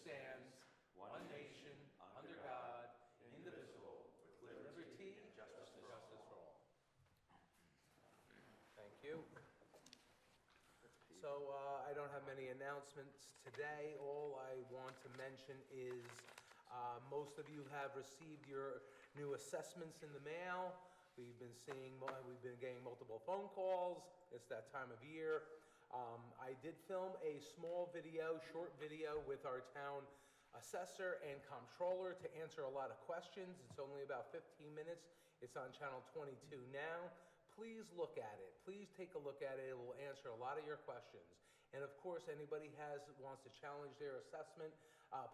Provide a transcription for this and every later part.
stands, one nation, under God, indivisible, with liberty and justice for all. Thank you. So I don't have many announcements today. All I want to mention is most of you have received your new assessments in the mail. We've been getting multiple phone calls. It's that time of year. I did film a small video, short video with our town assessor and comptroller to answer a lot of questions. It's only about 15 minutes. It's on channel 22 now. Please look at it. Please take a look at it. It will answer a lot of your questions. And of course, anybody wants to challenge their assessment,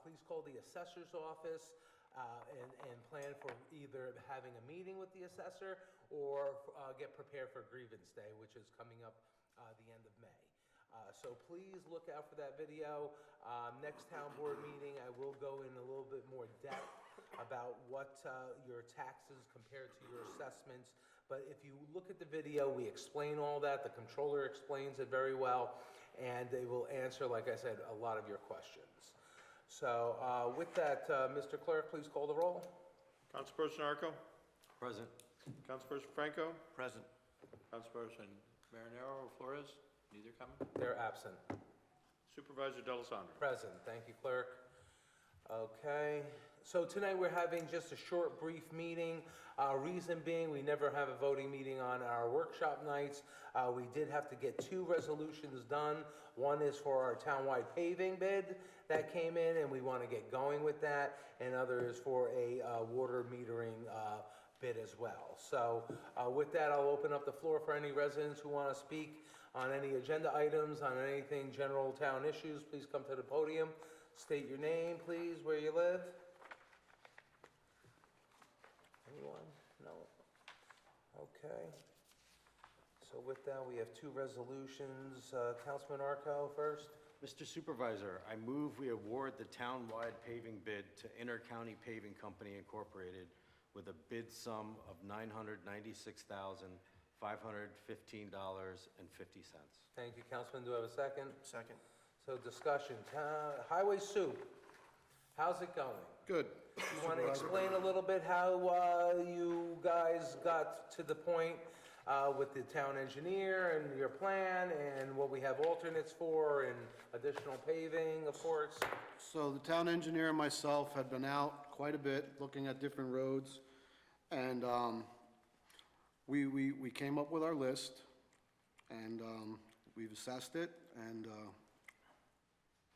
please call the assessor's office and plan for either having a meeting with the assessor or get prepared for grievance day, which is coming up the end of May. So please look out for that video. Next town board meeting, I will go in a little bit more depth about what your taxes compared to your assessments. But if you look at the video, we explain all that. The controller explains it very well, and they will answer, like I said, a lot of your questions. So with that, Mr. Clerk, please call the roll. Councilperson Arco? Present. Councilperson Franco? Present. Councilperson Marinero or Flores? Neither coming? They're absent. Supervisor D'Alessandro? Present. Thank you, Clerk. Okay. So tonight we're having just a short, brief meeting. Reason being, we never have a voting meeting on our workshop nights. We did have to get 2 resolutions done. One is for our townwide paving bid that came in, and we want to get going with that. And other is for a water metering bid as well. So with that, I'll open up the floor for any residents who want to speak on any agenda items, on anything general town issues. Please come to the podium. State your name, please, where you live. Anyone? No? Okay. So with that, we have 2 resolutions. Councilman Arco first. Mr. Supervisor, I move we award the townwide paving bid to Inter-County Paving Company Incorporated with a bid sum of $996,515.50. Thank you, Councilman. Do I have a second? Second. So discussion. Highway Soup, how's it going? Good. You want to explain a little bit how you guys got to the point with the town engineer and your plan and what we have alternates for and additional paving, of course? So the town engineer and myself had been out quite a bit looking at different roads, and we came up with our list, and we've assessed it, and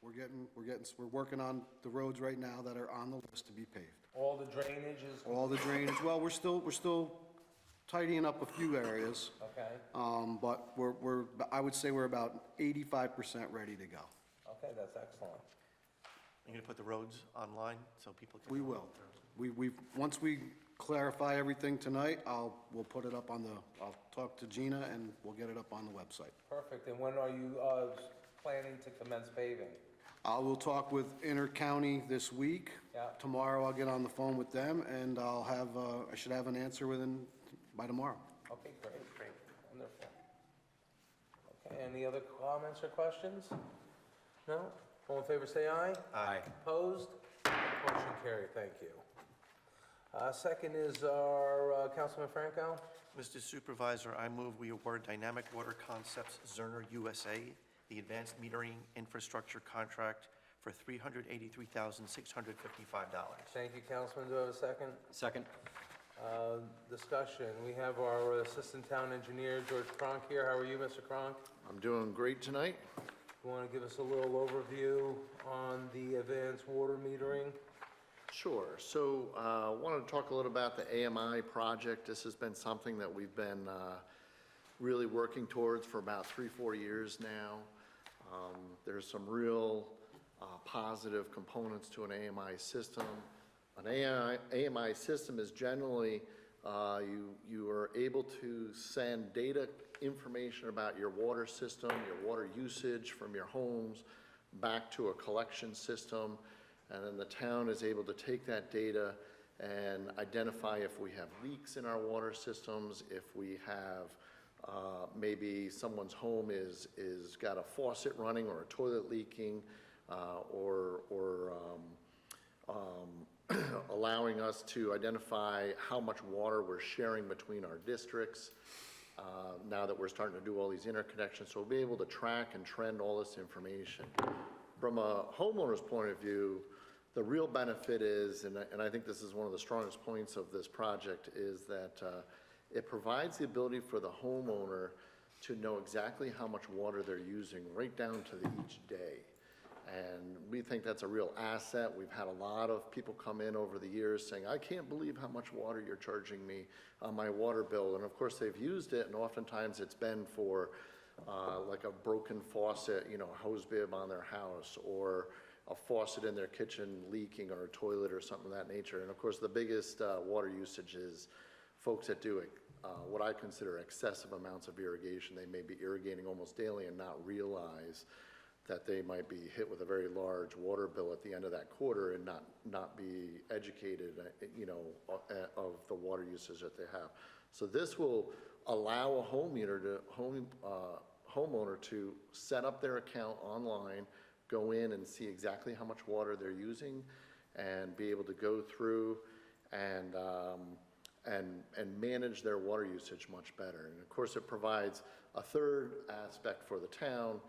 we're working on the roads right now that are on the list to be paved. All the drainage is... All the drainage, well, we're still tidying up a few areas. Okay. But I would say we're about 85% ready to go. Okay, that's excellent. Are you going to put the roads online so people can... We will. Once we clarify everything tonight, we'll put it up on I'll talk to Gina and we'll get it up on the website. Perfect. And when are you planning to commence paving? I will talk with Inter-County this week. Yeah. Tomorrow I'll get on the phone with them and I should have an answer by tomorrow. Okay, great. Wonderful. Okay, any other comments or questions? No? All in favor, say aye. Aye. Opposed? Motion carried. Thank you. Second is our Councilman Franco. Mr. Supervisor, I move we award Dynamic Water Concepts Zerner USA the advanced metering infrastructure contract for $383,655. Thank you, Councilman. Do I have a second? Second. Discussion. We have our Assistant Town Engineer, George Cronk, here. How are you, Mr. Cronk? I'm doing great tonight. You want to give us a little overview on the advanced water metering? Sure. So I wanted to talk a little about the AMI project. This has been something that we've been really working towards for about 3-4 years now. There's some real positive components to an AMI system. An AMI system is generally, you are able to send data information about your water system, your water usage from your homes back to a collection system, and then the town is able to take that data and identify if we have leaks in our water systems, if we have maybe someone's home is got a faucet running or a toilet leaking. allowing us to identify how much water we're sharing between our districts, now that we're starting to do all these interconnections. So we'll be able to track and trend all this information. From a homeowner's point of view, the real benefit is, and I think this is one of the strongest points of this project, is that it provides the ability for the homeowner to know exactly how much water they're using right down to each day. And we think that's a real asset. We've had a lot of people come in over the years saying, I can't believe how much water you're charging me on my water bill. And of course, they've used it, and oftentimes it's been for like a broken faucet, you know, a hose bib on their house, or a faucet in their kitchen leaking, or a toilet or something of that nature. And of course, the biggest water usage is folks that do what I consider excessive amounts of irrigation. They may be irrigating almost daily and not realize that they might be hit with a very large water bill at the end of that quarter and not be educated, you know, of the water usage that they have. So this will allow a homeowner to set up their account online, go in and see exactly how much water they're using, and be able to go through and manage their water usage much better. And of course, it provides a third aspect for the town,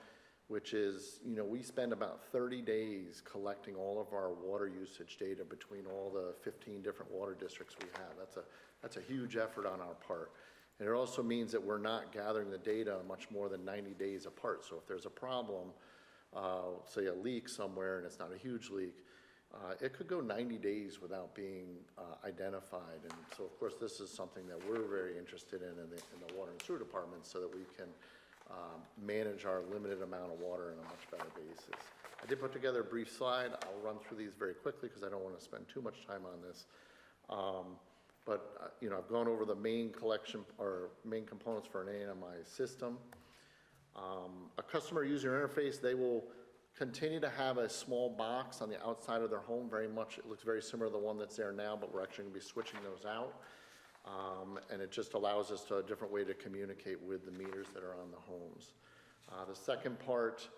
which is, you know, we spend about 30 days collecting all of our water usage data between all the 15 different water districts we have. That's a huge effort on our part. And it also means that we're not gathering the data much more than 90 days apart. So if there's a problem, say a leak somewhere, and it's not a huge leak, it could go 90 days without being identified. And so, of course, this is something that we're very interested in the water and sewer department, so that we can manage our limited amount of water on a much better basis. I did put together a brief slide. I'll run through these very quickly because I don't want to spend too much time on this. You know, I've gone over the main collection or main components for an AMI system. A customer user interface, they will continue to have a small box on the outside of their home. Very much, it looks very similar to the one that's there now, but we're actually going to be switching those out. And it just allows us a different way to communicate with the meters that are on the homes. The second part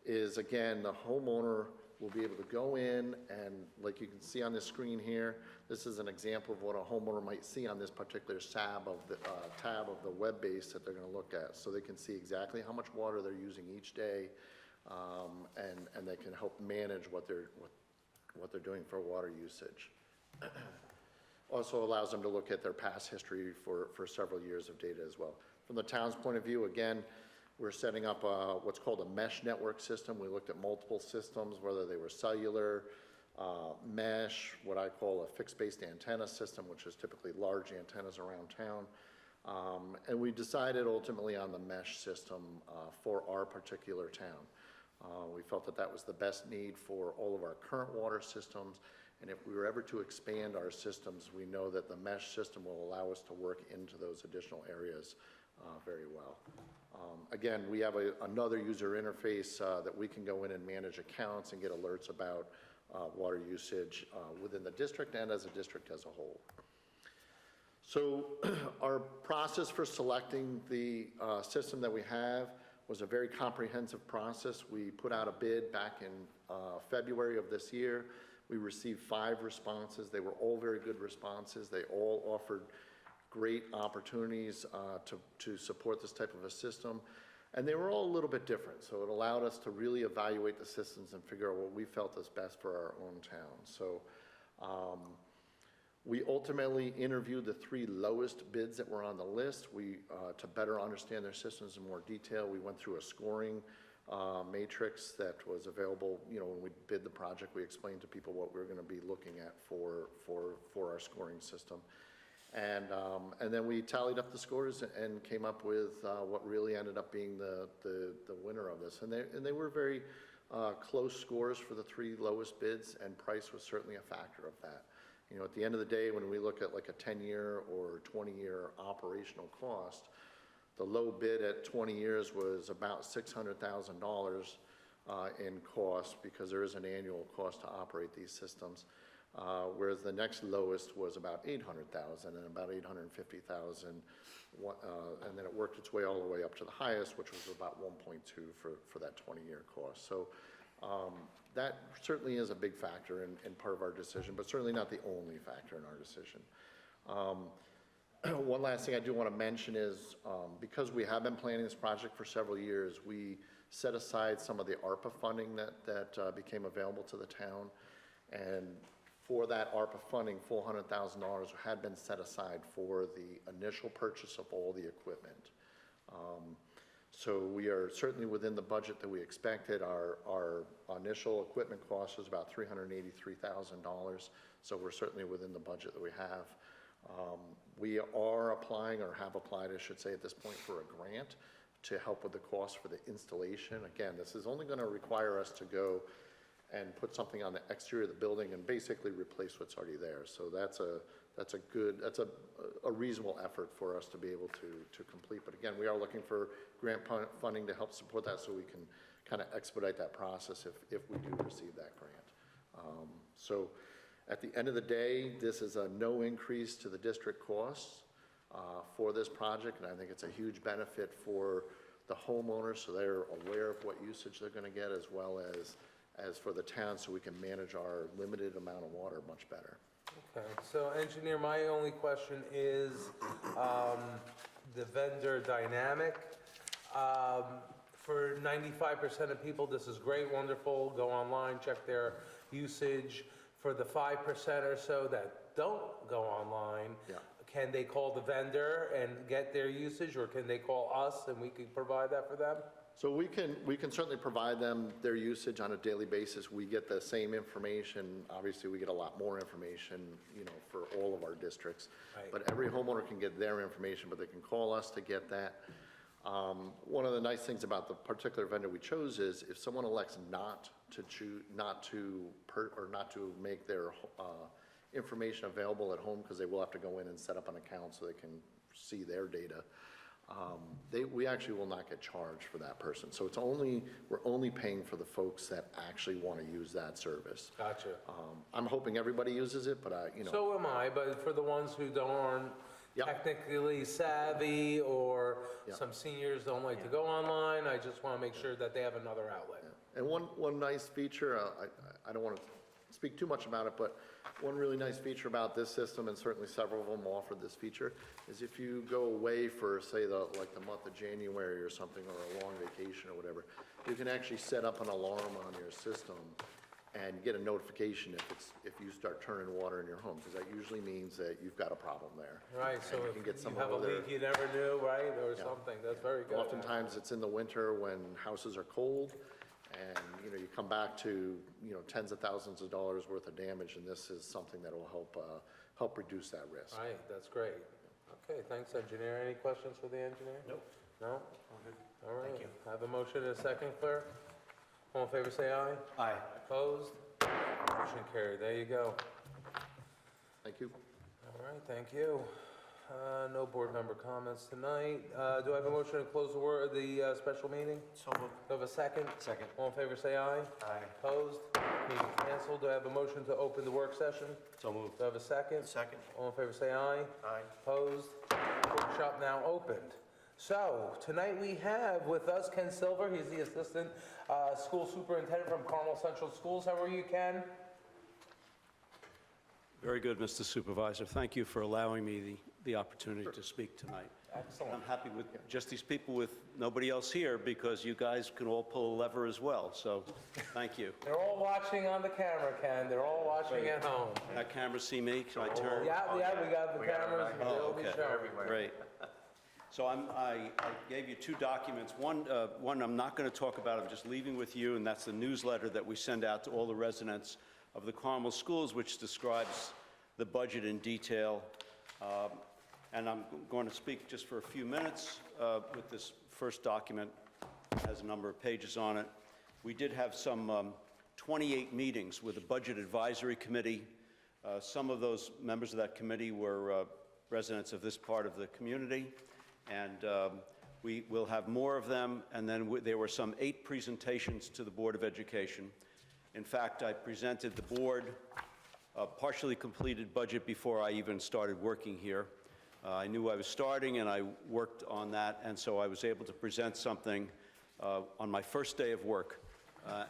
is, again, the homeowner will be able to go in and, like you can see on the screen here, this is an example of what a homeowner might see on this particular tab of the web base that they're going to look at. So they can see exactly how much water they're using each day, and they can help manage what they're doing for water usage. Also allows them to look at their past history for several years of data as well. From the town's point of view, again, we're setting up what's called a mesh network system. We looked at multiple systems, whether they were cellular, mesh, what I call a fixed-based antenna system, which is typically large antennas around town. And we decided ultimately on the mesh system for our particular town. We felt that that was the best need for all of our current water systems. And if we were ever to expand our systems, we know that the mesh system will allow us to work into those additional areas very well. Again, we have another user interface that we can go in and manage accounts and get alerts about water usage within the district and as a district as a whole. So our process for selecting the system that we have was a very comprehensive process. We put out a bid back in February of this year. We received 5 responses. They were all very good responses. They all offered great opportunities to support this type of a system. And they were all a little bit different. So it allowed us to really evaluate the systems and figure out what we felt is best for our own town. So we ultimately interviewed the 3 lowest bids that were on the list. To better understand their systems in more detail, we went through a scoring matrix that was available. You know, when we bid the project, we explained to people what we were going to be looking at for our scoring system. And then we tallied up the scores and came up with what really ended up being the winner of this. And they were very close scores for the 3 lowest bids, and price was certainly a factor of that. You know, at the end of the day, when we look at like a 10-year or 20-year operational cost, the low bid at 20 years was about $600,000 in cost, because there is an annual cost to operate these systems. Whereas the next lowest was about $800,000 and about $850,000, and then it worked its way all the way up to the highest, which was about 1.2 for that 20-year cost. So That certainly is a big factor in part of our decision, but certainly not the only factor in our decision. One last thing I do want to mention is, because we have been planning this project for several years, we set aside some of the ARPA funding that became available to the town. And for that ARPA funding, $400,000 had been set aside for the initial purchase of all the equipment. So we are certainly within the budget that we expected. Our initial equipment cost was about $383,000, so we're certainly within the budget that we have. We are applying, or have applied, I should say, at this point, for a grant to help with the cost for the installation. Again, this is only going to require us to go and put something on the exterior of the building and basically replace what's already there. So that's a reasonable effort for us to be able to complete. But again, we are looking for grant funding to help support that, so we can kind of expedite that process if we do receive that grant. So at the end of the day, this is a no increase to the district costs for this project, and I think it's a huge benefit for the homeowners, so they're aware of what usage they're going to get, as well as for the town, so we can manage our limited amount of water much better. Okay, so engineer, my only question is the vendor dynamic. For 95% of people, this is great, wonderful, go online, check their usage. For the 5% or so that don't go online, Yeah. can they call the vendor and get their usage, or can they call us and we can provide that for them? So we can certainly provide them their usage on a daily basis. We get the same information. Obviously, we get a lot more information, for all of our districts. Right. But every homeowner can get their information, but they can call us to get that. One of the nice things about the particular vendor we chose is if someone elects not to make their information available at home, because they will have to go in and set up an account so they can see their data, we actually will not get charged for that person. So we're only paying for the folks that actually want to use that service. Gotcha. I'm hoping everybody uses it, but So am I, but for the ones who aren't Yep. technically savvy, or Yep. some seniors don't like to go online, I just want to make sure that they have another outlet. And one nice feature, I don't want to speak too much about it, but one really nice feature about this system, and certainly several of them offer this feature, is if you go away for, say, the month of January or something, or a long vacation or whatever, you can actually set up an alarm on your system and get a notification if you start turning water in your home, because that usually means that you've got a problem there. Right, so And you if can get some you have a other- leak you never knew, right, or Yeah. something, that's very good. Oftentimes, it's in the winter when houses are cold, and, you come back to, tens of thousands of dollars worth of damage, and this is something that will help reduce that risk. Right, that's great. Okay, thanks, engineer. Any questions for the engineer? Nope. No? All right. Thank you. Have a motion and a second, clerk? All in favor, say aye. Aye. Opposed? Motion carried. There you go. Thank you. All right, thank you. No board member comments tonight. Do I have a motion to close the special meeting? So moved. Do I have a second? Second. All in favor, say aye. Aye. Opposed? Meeting canceled. Do I have a motion to open the work session? So moved. Do I have a second? Second. All in favor, say aye. Aye. Opposed? Workshop now opened. So, tonight we have with us Ken Silver. He's the Assistant School Superintendent from Carmel Central Schools. How are you, Ken? Very good, Mr. Supervisor. Thank you for allowing me the opportunity to speak tonight. Excellent. I'm happy with just these people with nobody else here, because you guys can all pull a lever as well, so thank you. They're all watching on the camera, Ken. They're all watching at home. That camera see me? Can I turn? Yeah, we got the cameras. Oh, They'll be okay. showing. Great. So I gave you two documents. One I'm not going to talk about, I'm just leaving with you, and that's the newsletter that we send out to all the residents of the Carmel schools, which describes the budget in detail. And I'm going to speak just for a few minutes with this first document. It has a number of pages on it. We did have some 28 meetings with the Budget Advisory Committee. Some of those members of that committee were residents of this part of the community, and we will have more of them. And then there were some 8 presentations to the Board of Education. In fact, I presented the board a partially completed budget before I even started working here. I knew I was starting, and I worked on that, and so I was able to present something on my first day of work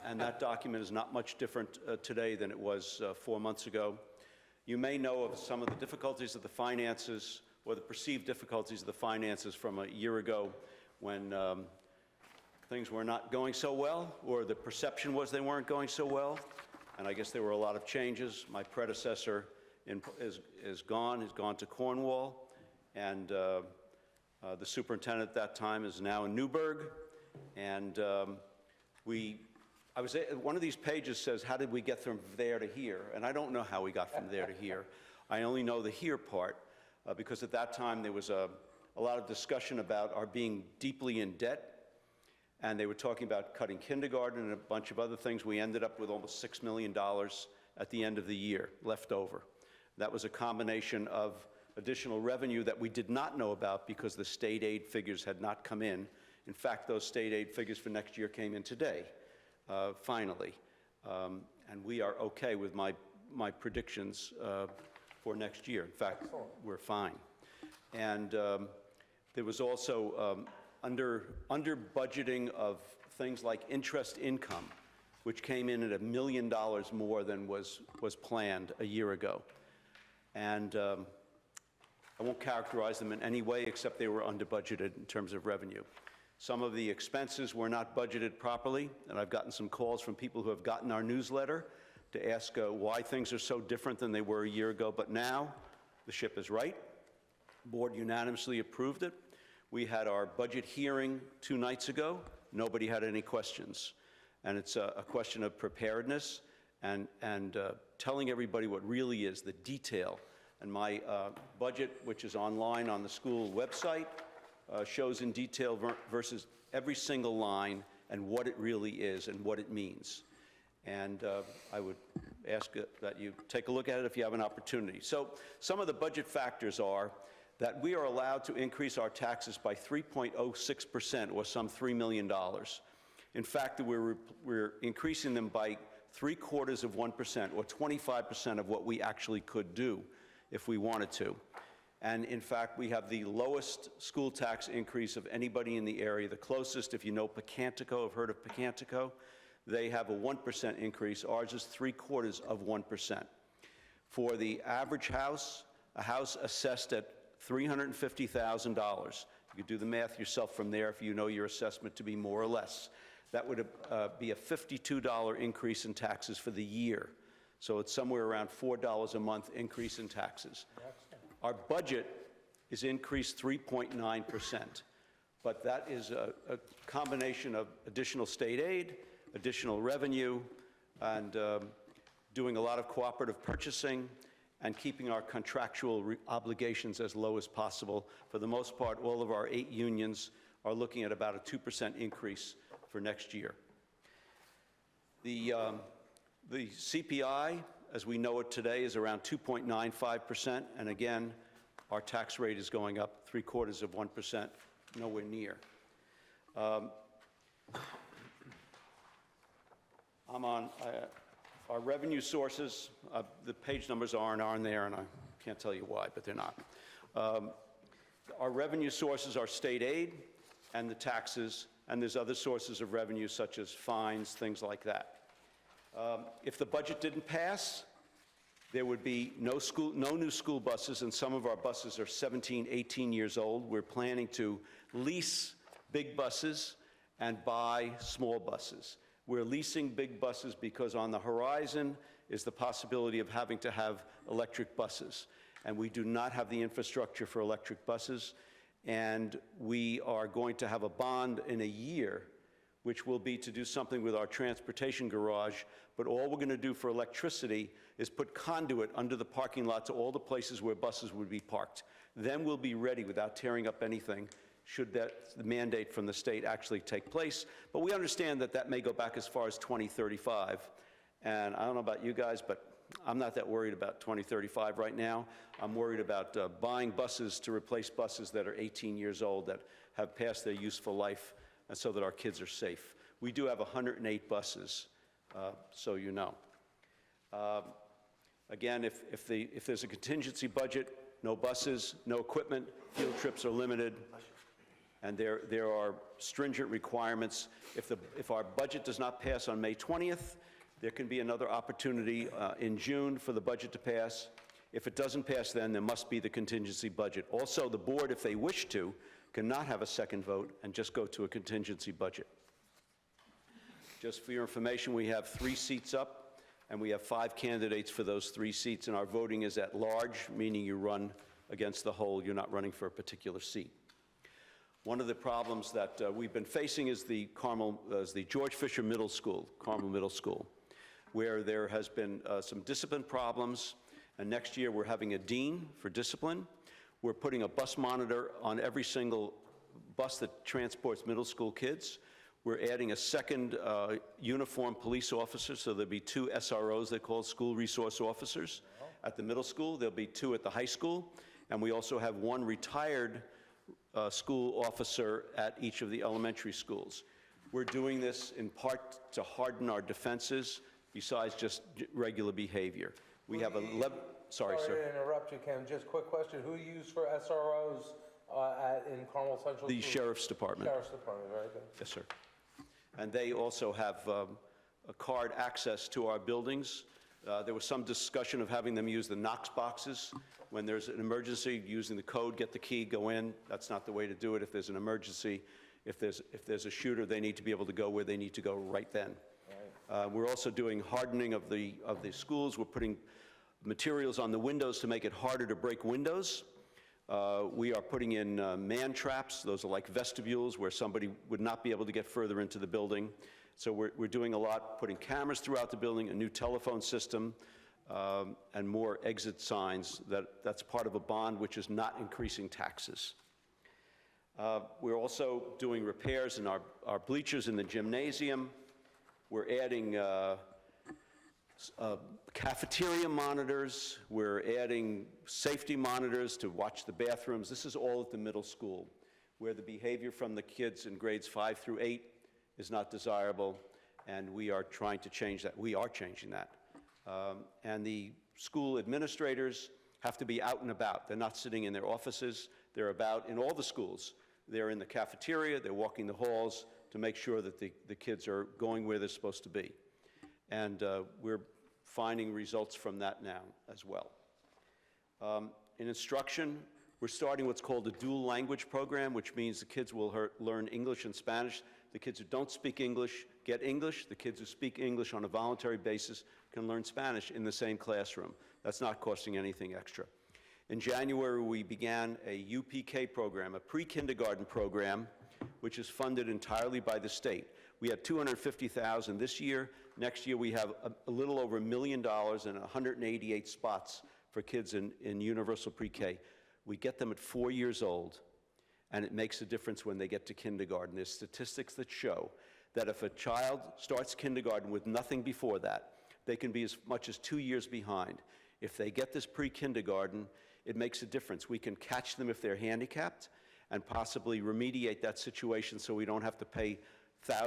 And that document is not much different today than it was 4 months ago. You may know of some of the difficulties of the finances, or the perceived difficulties of the finances from a year ago when things were not going so well, or the perception was they weren't going so well. And I guess there were a lot of changes. My predecessor is gone. He's gone to Cornwall. And the superintendent at that time is now in Newburgh. And one of these pages says, how did we get from there to here? And I don't know how we got from there to here. I only know the here part, because at that time there was a lot of discussion about our being deeply in debt, and they were talking about cutting kindergarten and a bunch of other things. We ended up with almost $6 million at the end of the year left over. That was a combination of additional revenue that we did not know about because the state aid figures had not come in. In fact, those state aid figures for next year came in today, finally. And we are okay with my predictions for next year. In fact, we're fine. And there was also under budgeting of things like interest income, which came in at $1 million more than was planned a year ago. And I won't characterize them in any way except they were under budgeted in terms of revenue. Some of the expenses were not budgeted properly, and I've gotten some calls from people who have gotten our newsletter to ask why things are so different than they were a year ago. But now the ship is right. The board unanimously approved it. We had our budget hearing 2 nights ago. Nobody had any questions. And it's a question of preparedness and telling everybody what really is the detail. And my budget, which is online on the school website, shows in detail versus every single line and what it really is and what it means. And I would ask that you take a look at it if you have an opportunity. So some of the budget factors are that we are allowed to increase our taxes by 3.06%, or some $3 million. In fact, we're increasing them by 0.75%, or 25% of what we actually could do if we wanted to. And in fact, we have the lowest school tax increase of anybody in the area. The closest, if you know Pecantico, have heard of Pecantico, they have a 1% increase. Ours is 0.75%. For the average house, a house assessed at $350,000. You could do the math yourself from there if you know your assessment to be more or less. That would be a $52 increase in taxes for the year. So it's somewhere around $4 a month increase in taxes. Our budget is increased 3.9%, but that is a combination of additional state aid, additional revenue, and doing a lot of cooperative purchasing, and keeping our contractual obligations as low as possible. For the most part, all of our 8 unions are looking at about a 2% increase for next year. The CPI, as we know it today, is around 2.95%, and again, our tax rate is going up 0.75%, nowhere near. I'm on our revenue sources. The page numbers aren't on there, and I can't tell you why, but they're not. Our revenue sources are state aid and the taxes, and there's other sources of revenue such as fines, things like that. If the budget didn't pass, there would be no new school buses, and some of our buses are 17, 18 years old. We're planning to lease big buses and buy small buses. We're leasing big buses because on the horizon is the possibility of having to have electric buses. And we do not have the infrastructure for electric buses. And we are going to have a bond in a year, which will be to do something with our transportation garage. But all we're going to do for electricity is put conduit under the parking lot to all the places where buses would be parked. Then we'll be ready without tearing up anything, should the mandate from the state actually take place. But we understand that that may go back as far as 2035. And I don't know about you guys, but I'm not that worried about 2035 right now. I'm worried about buying buses to replace buses that are 18 years old, that have passed their useful life, and so that our kids are safe. We do have 108 buses, so you know. Again, if there's a contingency budget, no buses, no equipment, field trips are limited, and there are stringent requirements. If our budget does not pass on May 20th, there can be another opportunity in June for the budget to pass. If it doesn't pass then, there must be the contingency budget. Also, the board, if they wish to, cannot have a second vote and just go to a contingency budget. Just for your information, we have 3 seats up, and we have 5 candidates for those 3 seats, and our voting is at large, meaning you run against the whole, you're not running for a particular seat. One of the problems that we've been facing is the George Fisher Middle School, Carmel Middle School, where there has been some discipline problems, and next year we're having a dean for discipline. We're putting a bus monitor on every single bus that transports middle school kids. We're adding a second uniformed police officer, so there'll be 2 SROs, they call school resource officers, at the middle school. There'll be 2 at the high school, and we also have 1 retired school officer at each of the elementary schools. We're doing this in part to harden our defenses, besides just regular behavior. We have 11, sorry, sir. Sorry to interrupt you, Ken, just quick question. Who you use for SROs in Carmel Central? The School? Sheriff's Department. Sheriff's Department, very good. Yes, sir. And they also have a card access to our buildings. There was some discussion of having them use the Knox boxes. When there's an emergency, using the code, get the key, go in. That's not the way to do it if there's an emergency. If there's a shooter, they need to be able to go where they need to go right then. We're also doing hardening of the schools. We're putting materials on the windows to make it harder to break windows. We are putting in man traps. Those are like vestibules where somebody would not be able to get further into the building. So we're doing a lot, putting cameras throughout the building, a new telephone system, and more exit signs. That's part of a bond which is not increasing taxes. We're also doing repairs in our bleachers in the gymnasium. We're adding cafeteria monitors. We're adding safety monitors to watch the bathrooms. This is all at the middle school, where the behavior from the kids in grades 5 through 8 is not desirable, and we are trying to change that. We are changing that. And the school administrators have to be out and about. They're not sitting in their offices. They're about in all the schools. They're in the cafeteria. They're walking the halls to make sure that the kids are going where they're supposed to be. And we're finding results from that now as well. In instruction, we're starting what's called a dual language program, which means the kids will learn English and Spanish. The kids who don't speak English get English. The kids who speak English on a voluntary basis can learn Spanish in the same classroom. That's not costing anything extra. In January, we began a UPK program, a pre-kindergarten program, which is funded entirely by the state. We had $250,000 this year. Next year, we have a little over $1 million and 188 spots for kids in universal pre-K. We get them at 4 years old, and it makes a difference when they get to kindergarten. There's statistics that show that if a child starts kindergarten with nothing before that, they can be as much as 2 years behind. If they get this pre-kindergarten, it makes a difference. We can catch them if they're handicapped and possibly remediate that situation so we don't have to pay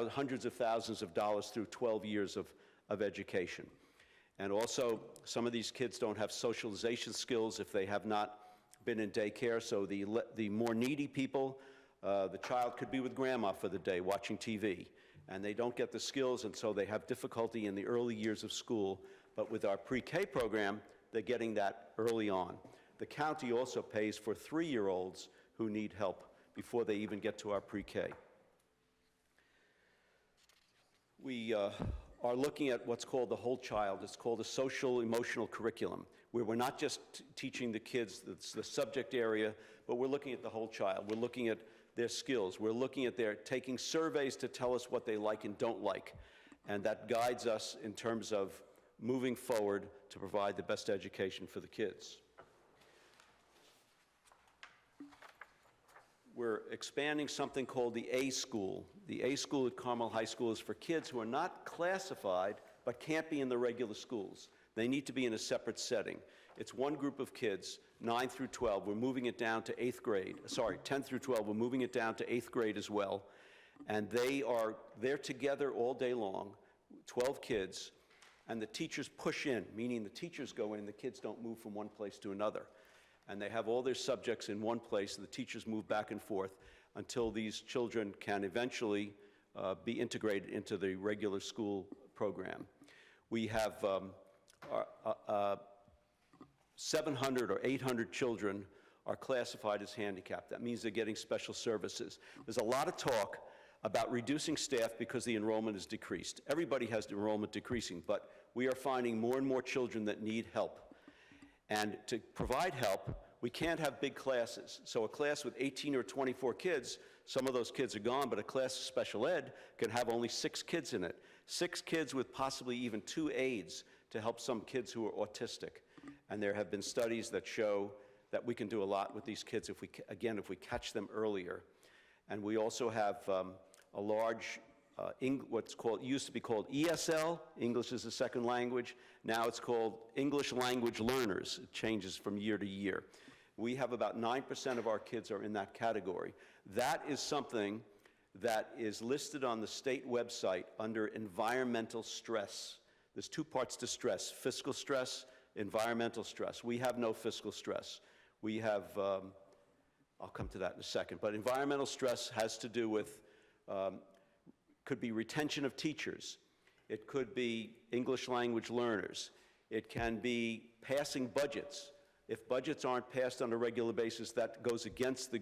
hundreds of thousands of dollars through 12 years of education. And also, some of these kids don't have socialization skills if they have not been in daycare, so the more needy people, the child could be with grandma for the day watching TV, and they don't get the skills, and so they have difficulty in the early years of school. But with our pre-K program, they're getting that early on. The county also pays for 3-year-olds who need help before they even get to our pre-K. We are looking at what's called the whole child. It's called a social emotional curriculum, where we're not just teaching the kids the subject area, but we're looking at the whole child. We're looking at their skills. We're looking at taking surveys to tell us what they like and don't like. And that guides us in terms of moving forward to provide the best education for the kids. We're expanding something called the A School. The A School at Carmel High School is for kids who are not classified but can't be in the regular schools. They need to be in a separate setting. It's one group of kids, 9 through 12. We're moving it down to 8th grade. Sorry, 10 through 12. We're moving it down to 8th grade as well. And they're together all day long, 12 kids, and the teachers push in, meaning the teachers go in and the kids don't move from one place to another. And they have all their subjects in one place, and the teachers move back and forth. until these children can eventually be integrated into the regular school program. We have 700 or 800 children are classified as handicapped. That means they're getting special services. There's a lot of talk about reducing staff because the enrollment is decreased. Everybody has the enrollment decreasing, but we are finding more and more children that need help. And to provide help, we can't have big classes. So a class with 18 or 24 kids, some of those kids are gone, but a class of special ed can have only 6 kids in it. 6 kids with possibly even 2 aides to help some kids who are autistic. And there have been studies that show that we can do a lot with these kids if we catch them earlier. And we also have a large, used to be called ESL, English as a Second Language. Now it's called English Language Learners. It changes from year to year. We have about 9% of our kids are in that category. That is something that is listed on the state website under environmental stress. There's 2 parts to stress: fiscal stress, environmental stress. We have no fiscal stress. We have, I'll come to that in a second, but environmental stress has to do with, could be retention of teachers. It could be English language learners. It can be passing budgets. If budgets aren't passed on a regular basis, that goes against the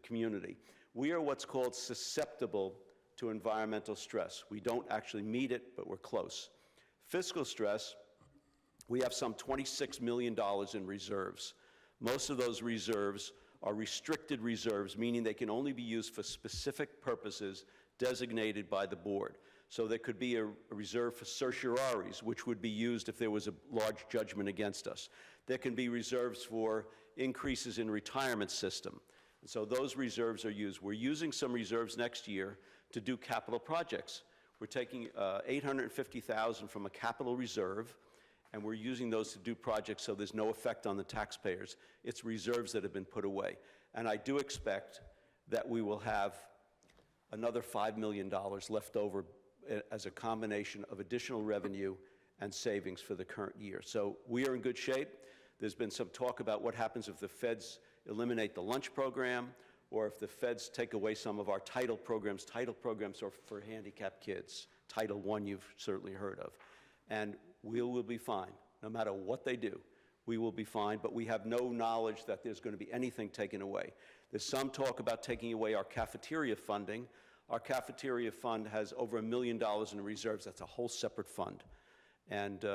community. We are what's called susceptible to environmental stress. We don't actually meet it, but we're close. Fiscal stress, we have some $26 million in reserves. Most of those reserves are restricted reserves, meaning they can only be used for specific purposes designated by the board. So there could be a reserve for certiorari's, which would be used if there was a large judgment against us. There can be reserves for increases in retirement system. And so those reserves are used. We're using some reserves next year to do capital projects. We're taking $850,000 from a capital reserve, and we're using those to do projects so there's no effect on the taxpayers. It's reserves that have been put away. And I do expect that we will have another $5 million left over as a combination of additional revenue and savings for the current year. So we are in good shape. There's been some talk about what happens if the feds eliminate the lunch program, or if the feds take away some of our title programs. Title programs are for handicapped kids. Title I you've certainly heard of. And we will be fine. No matter what they do, we will be fine, but we have no knowledge that there's going to be anything taken away. There's some talk about taking away our cafeteria funding. Our cafeteria fund has over $1 million in reserves. That's a whole separate fund. And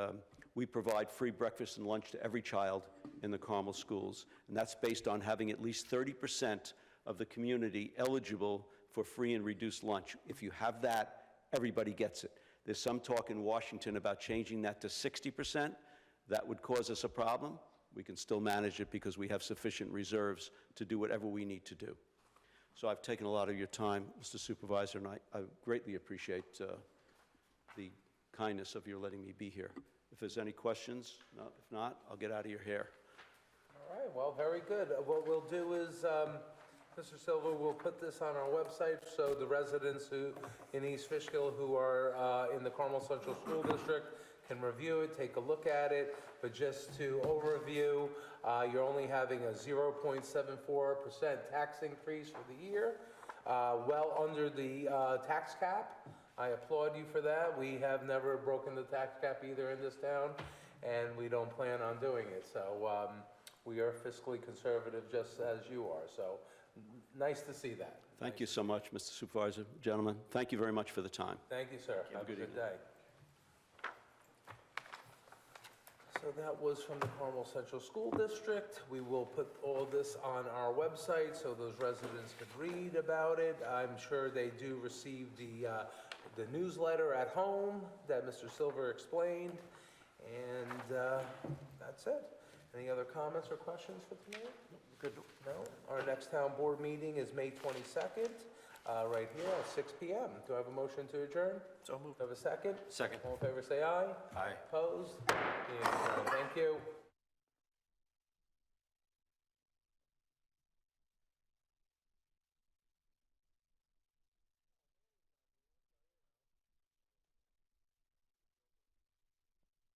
we provide free breakfast and lunch to every child in the Carmel schools. And that's based on having at least 30% of the community eligible for free and reduced lunch. If you have that, everybody gets it. There's some talk in Washington about changing that to 60%. That would cause us a problem. We can still manage it because we have sufficient reserves to do whatever we need to do. So I've taken a lot of your time, Mr. Supervisor, and I greatly appreciate the kindness of your letting me be here. If there's any questions, no, if not, I'll get out of your hair. All right, well, very good. What we'll do is, Mr. Silva will put this on our website so the residents who in East Fishkill who are in the Carmel Central School District can review it, take a look at it. But just to overview, you're only having a 0.74% tax increase for the year, well under the tax cap. I applaud you for that. We have never broken the tax cap either in this town, and we don't plan on doing it. So we are fiscally conservative just as you are. So nice to see that. Thank you so much, Mr. Supervisor. Gentlemen, thank you very much for the time. Thank you, sir. Have a good good day. So that was from the Carmel Central School District. We will put all this on our website so those residents can read about it. I'm sure they do receive the newsletter at home that Mr. Silver explained. And that's it. Any other comments or questions for tonight? Good. No? Our next town board meeting is May 22nd, right here at 6 p.m. Do I have a motion to adjourn? So moved. Do I have a second? Second. All in favor, say aye. Aye. Opposed? Meeting adjourned. Thank you.